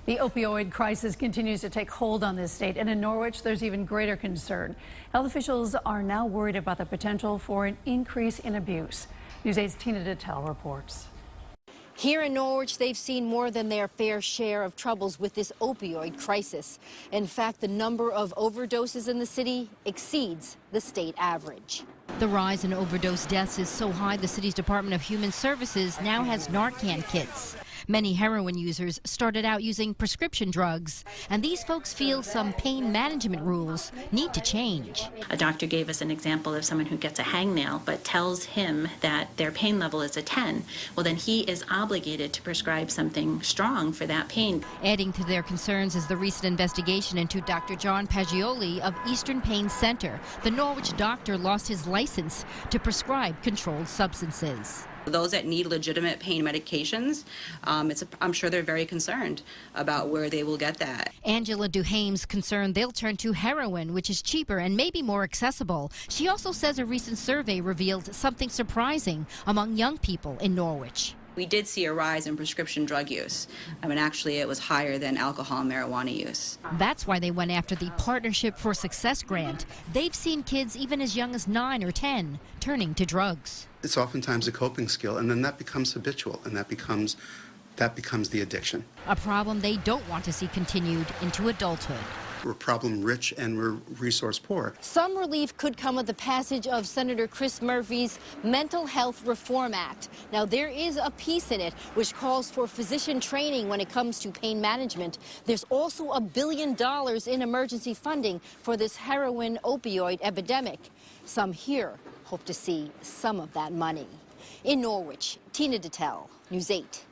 The opioid crisis continues to take hold on this state, and in Norwich, there's even greater concern. Health officials are now worried about the potential for an increase in abuse. News 8's Tina Detel reports. Here in Norwich, they've seen more than their fair share of troubles with this opioid crisis. In fact, the number of overdoses in the city exceeds the state average. The rise in overdose deaths is so high, the city's Department of Human Services now has Narcan kits. Many heroin users started out using prescription drugs, and these folks feel some pain management rules need to change. A doctor gave us an example of someone who gets a hangnail but tells him that their pain level is a 10. Well, then he is obligated to prescribe something strong for that pain. Adding to their concerns is the recent investigation into Dr. John Pagioli of Eastern Pain Center. The Norwich doctor lost his license to prescribe controlled substances. Those that need legitimate pain medications, I'm sure they're very concerned about where they will get that. Angela Duhame's concerned they'll turn to heroin, which is cheaper and maybe more accessible. She also says a recent survey revealed something surprising among young people in Norwich. We did see a rise in prescription drug use. Actually, it was higher than alcohol and marijuana use. That's why they went after the Partnership for Success grant. They've seen kids even as young as 9 or 10 turning to drugs. It's oftentimes a coping skill, and then that becomes habitual, and that becomes the addiction. A problem they don't want to see continued into adulthood. We're problem rich and we're resource poor. Some relief could come with the passage of Senator Chris Murphy's Mental Health Reform Act. Now, there is a piece in it which calls for physician training when it comes to pain management. There's also $1 billion in emergency funding for this heroin opioid epidemic. Some here hope to see some of that money. In Norwich, Tina Detel, News 8.